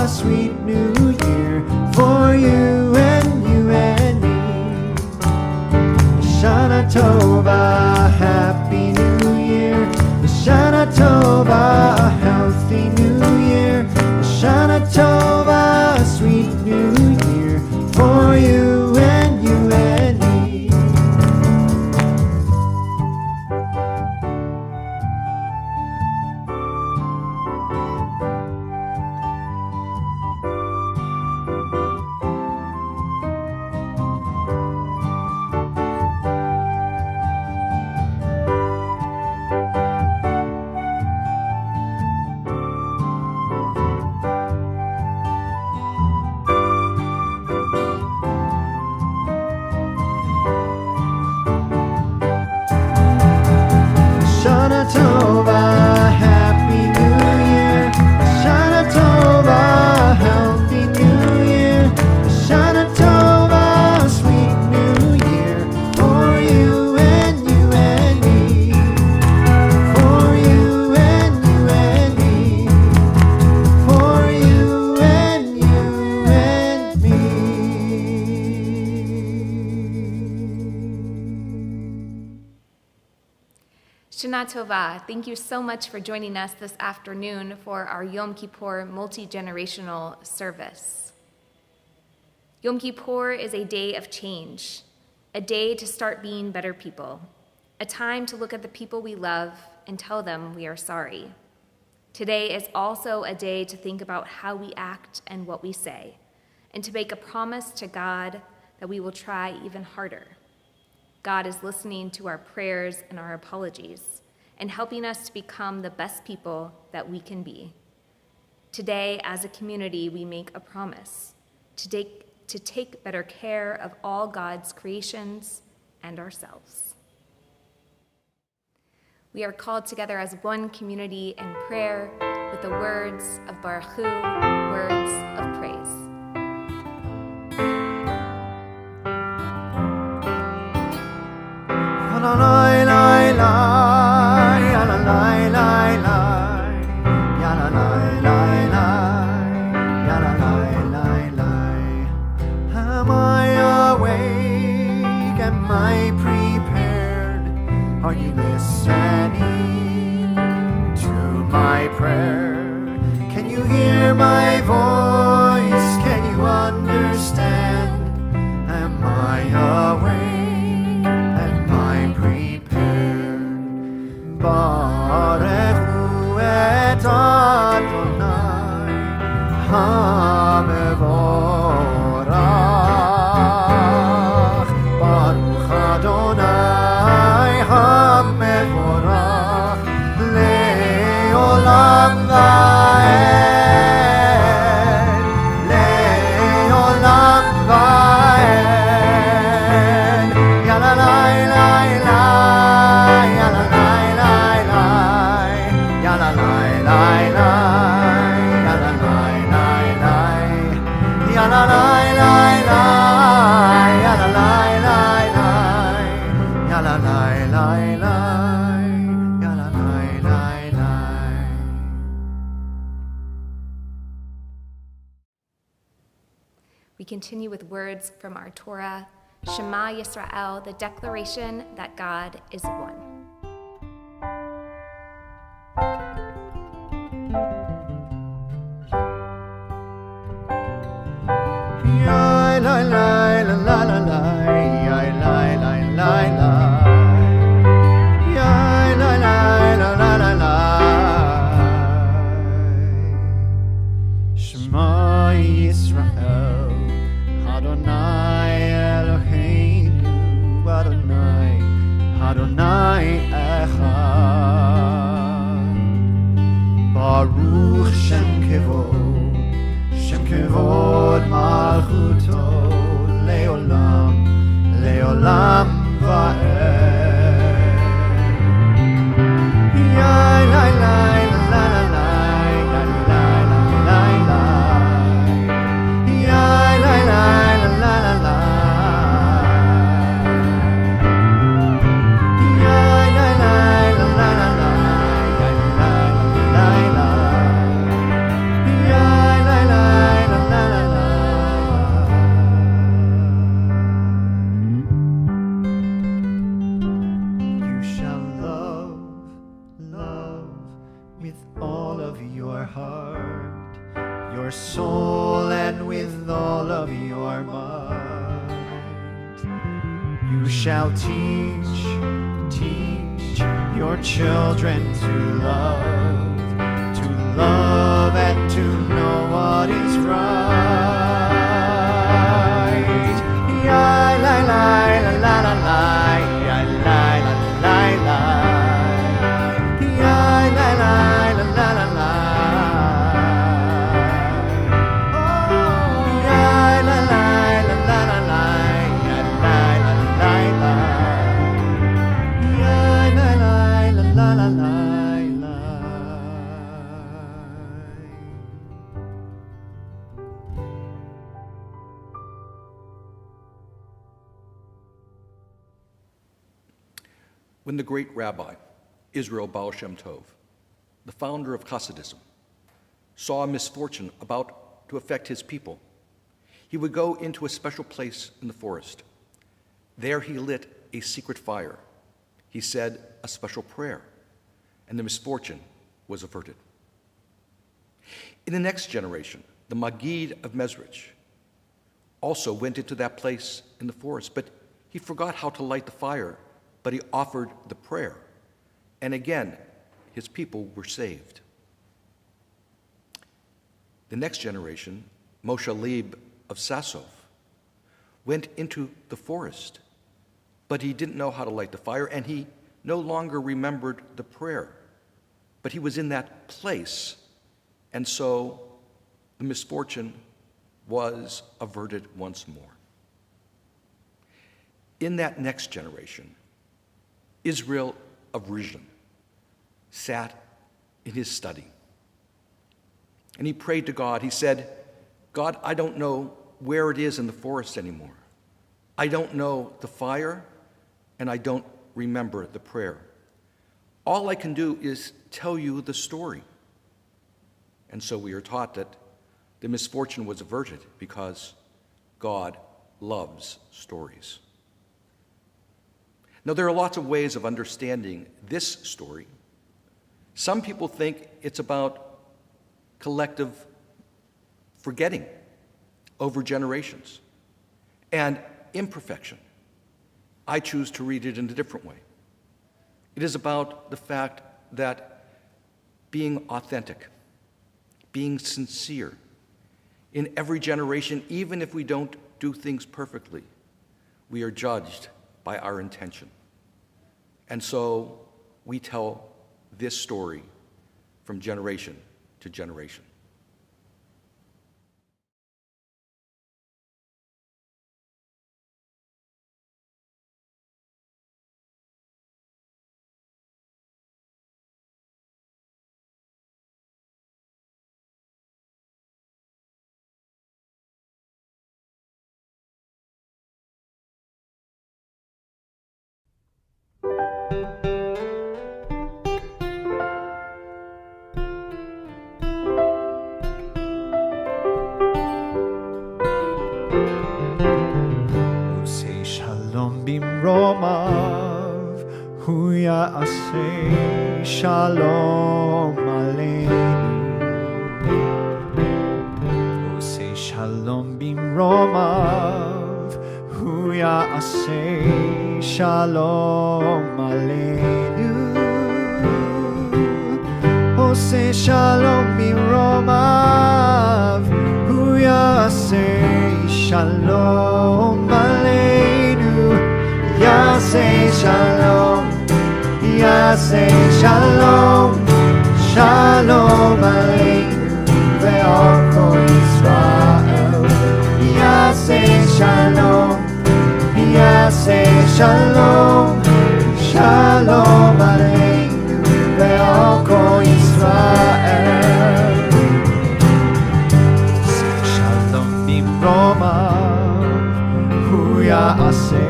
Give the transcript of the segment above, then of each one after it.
sweet new year for you and me. Shana Tova, happy new year. Shana Tova, a healthy new year. Shana Tova, a sweet new year for you and me. Shana Tova, happy new year. Shana Tova, healthy new year. Shana Tova, sweet new year for you and me. For you and me. For you and me. Shana Tova, thank you so much for joining us this afternoon for our Yom Kippur multi-generational service. Yom Kippur is a day of change, a day to start being better people, a time to look at the people we love and tell them we are sorry. Today is also a day to think about how we act and what we say, and to make a promise to God that we will try even harder. God is listening to our prayers and our apologies and helping us to become the best people that we can be. Today, as a community, we make a promise to take better care of all God's creations and ourselves. We are called together as one community in prayer with the words of Baruch Hu, words of praise. Am I awake? Am I prepared? Are you listening to my prayer? Can you hear my voice? Can you understand? Am I awake? Am I prepared? Baruch Hu et Adonai HaMevorach. Baruch Adonai HaMevorach le'olam va'ed, le'olam va'ed. Yala lai lai lai, yala lai lai lai, yala lai lai lai, yala lai lai lai, yala lai lai lai, yala lai lai lai, yala lai lai lai, yala lai lai lai. We continue with words from our Torah, Shema Yisrael, the declaration that God is one. Yai lai lai la la la la, yai lai lai lai la, yai lai lai la la la la. Shema Yisrael, Adonai Eloheinu, Adonai, Adonai Echad. Baruch Shem Kevod, Shem Kevod Malchuto, Leolam, Leolam Va'ed. Yai lai lai la la la la, yai lai lai lai, yai lai lai la la la la, yai lai lai la la la la, yai lai lai lai, yai lai lai. your soul and with all of your might. You shall teach your children to love and to know what is right. Ya la la la la la la, ya la la la la, ya la la la la la la. When the great rabbi, Israel Baal Shem Tov, the founder of Hasidism, saw a misfortune about to affect his people, he would go into a special place in the forest. There he lit a secret fire. He said a special prayer, and the misfortune was averted. In the next generation, the Maggid of Mezrich also went into that place in the forest, but he forgot how to light the fire, but he offered the prayer. And again, his people were saved. The next generation, Moshe Leib of Sassov, went into the forest, but he didn't know how to light the fire, and he no longer remembered the prayer. But he was in that place, and so the misfortune was averted once more. In that next generation, Israel of Rizhon sat in his study, and he prayed to God. He said, God, I don't know where it is in the forest anymore. I don't know the fire, and I don't remember the prayer. All I can do is tell you the story. And so we are taught that the misfortune was averted because God loves stories. Now, there are lots of ways of understanding this story. Some people think it's about collective forgetting over generations and imperfection. I choose to read it in a different way. It is about the fact that being authentic, being sincere in every generation, even if we don't do things perfectly, we are judged by our intention. And so we tell this story from generation to generation. במרומיו הוא יעשה שלום עלינו. עושה שלום במרומיו הוא יעשה שלום עלינו. עושה שלום במרומיו הוא יעשה שלום עלינו. יעשה שלום, יעשה שלום, שלום עלינו ועל כל ישראל. יעשה שלום, יעשה שלום, שלום עלינו ועל כל ישראל. עושה שלום במרומיו הוא יעשה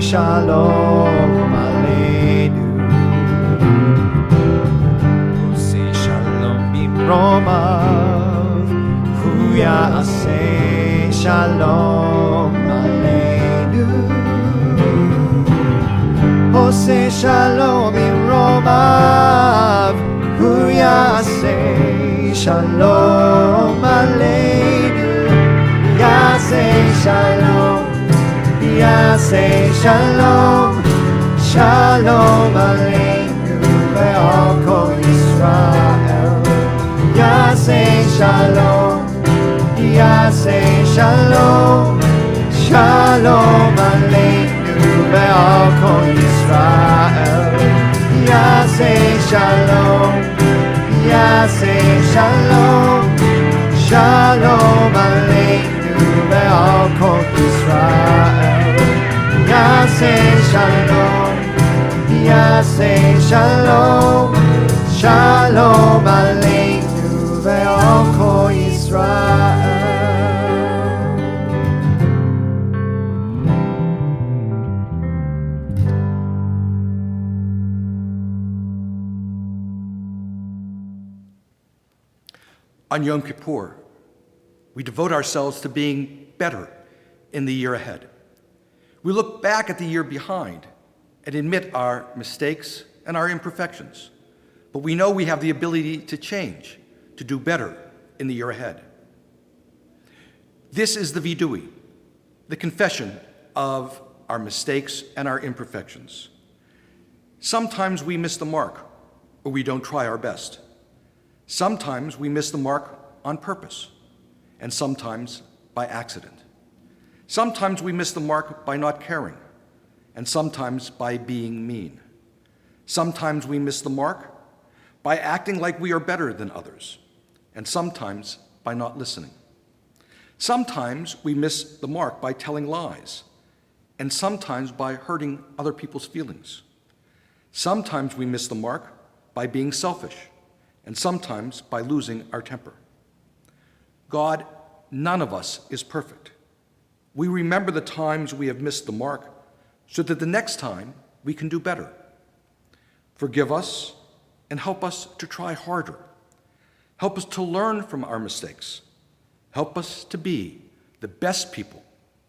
שלום עלינו. עושה שלום במרומיו הוא יעשה שלום עלינו. עושה שלום במרומיו הוא יעשה שלום עלינו. Yaseh Shalom, Shalom Aleinu ve'al kol Yisrael. Yaseh Shalom, Yaseh Shalom, Shalom Aleinu ve'al kol Yisrael. Yaseh Shalom, Yaseh Shalom, Shalom Aleinu ve'al kol Yisrael. Yaseh Shalom, Yaseh Shalom, Shalom Aleinu ve'al kol Yisrael. On Yom Kippur, we devote ourselves to being better in the year ahead. We look back at the year behind and admit our mistakes and our imperfections, but we know we have the ability to change, to do better in the year ahead. This is the vidui, the confession of our mistakes and our imperfections. Sometimes we miss the mark, or we don't try our best. Sometimes we miss the mark on purpose, and sometimes by accident. Sometimes we miss the mark by not caring, and sometimes by being mean. Sometimes we miss the mark by acting like we are better than others, and sometimes by not listening. Sometimes we miss the mark by telling lies, and sometimes by hurting other people's feelings. Sometimes we miss the mark by being selfish, and sometimes by losing our temper. God, none of us is perfect. We remember the times we have missed the mark so that the next time we can do better. Forgive us and help us to try harder. Help us to learn from our mistakes. Help us to be the best people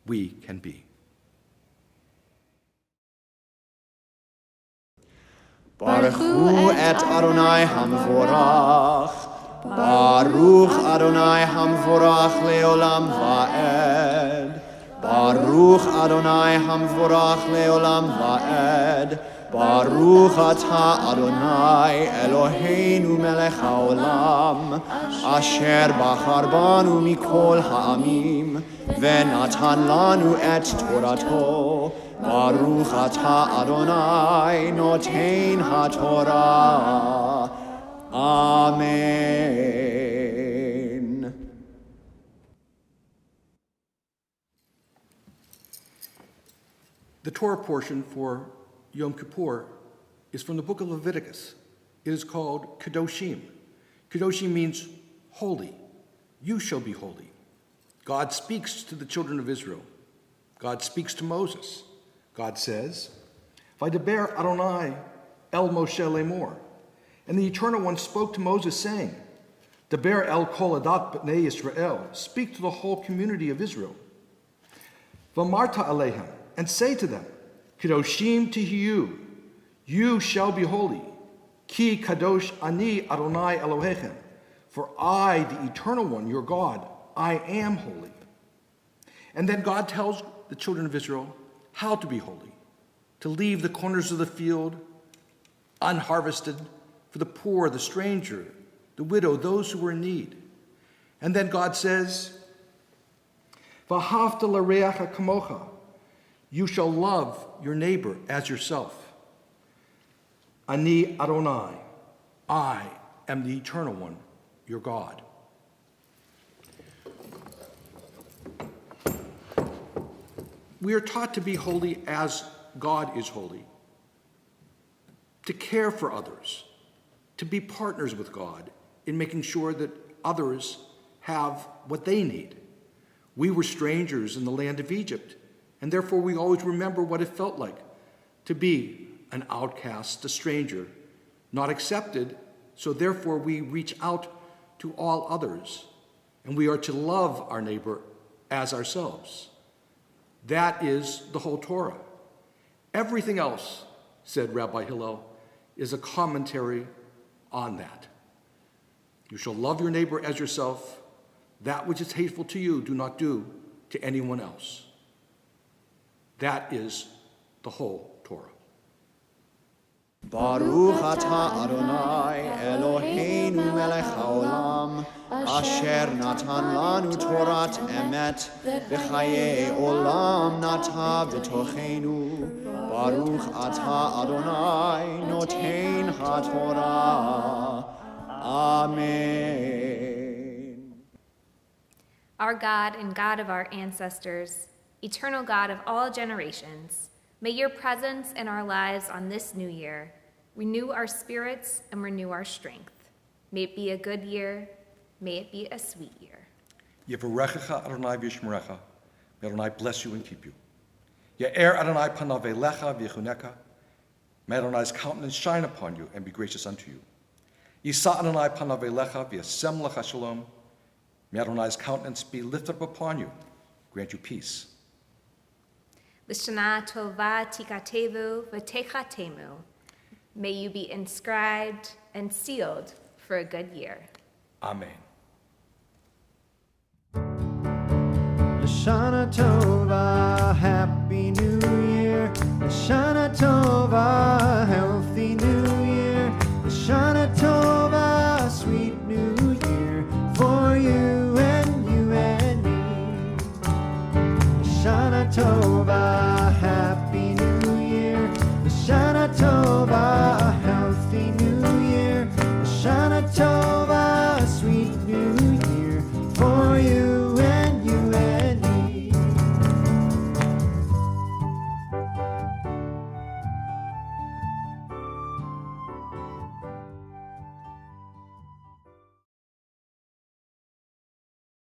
we can be. Baruch hu et Adonai hamvorach, Baruch Adonai hamvorach leolam va'ed, Baruch Adonai hamvorach leolam va'ed, Baruch atah Adonai Eloheinu melech haolam, asher bachar banu mikol ha'amim, venatan lanu et torato. Baruch atah Adonai noten haTorah. Amen. The Torah portion for Yom Kippur is from the book of Leviticus. It is called Kedoshim. Kedoshim means holy. You shall be holy. God speaks to the children of Israel. God speaks to Moses. God says, Vaydaber Adonai el Moshe lemor. And the Eternal One spoke to Moses, saying, Daber el kol adat b'nei Yisrael. Speak to the whole community of Israel. V'marta alehem. And say to them, Kedoshim tihiyu. You shall be holy. Ki kadosh ani Adonai Elohechem. For I, the Eternal One, your God, I am holy. And then God tells the children of Israel how to be holy, to leave the corners of the field unharvested for the poor, the stranger, the widow, those who were in need. And then God says, V'ahavta l'reacha kamocha. You shall love your neighbor as yourself. Ani Adonai. I am the Eternal One, your God. We are taught to be holy as God is holy, to care for others, to be partners with God in making sure that others have what they need. We were strangers in the land of Egypt, and therefore we always remember what it felt like to be an outcast, a stranger, not accepted, so therefore we reach out to all others, and we are to love our neighbor as ourselves. That is the whole Torah. Everything else, said Rabbi Hillel, is a commentary on that. You shall love your neighbor as yourself. That which is hateful to you, do not do to anyone else. That is the whole Torah. Baruch atah Adonai Eloheinu melech haolam asher natan lanu Torat emet v'chayei olam nata v'tochenu Baruch atah Adonai noten haTorah. Amen. Our God and God of our ancestors, eternal God of all generations, may your presence in our lives on this new year renew our spirits and renew our strength. May it be a good year. May it be a sweet year. Yevarechecha Adonai v'yishmerecha. May Adonai bless you and keep you. Ye'er Adonai panav elecha v'yichuneka. May Adonai's countenance shine upon you and be gracious unto you. Yisa Adonai panav elecha v'yasem lecha shalom. May Adonai's countenance be lifted up upon you, grant you peace. L'shana tova tikatevu v'techatemu. May you be inscribed and sealed for a good year. Amen. Shana Tova, Happy New Year. Shana Tova.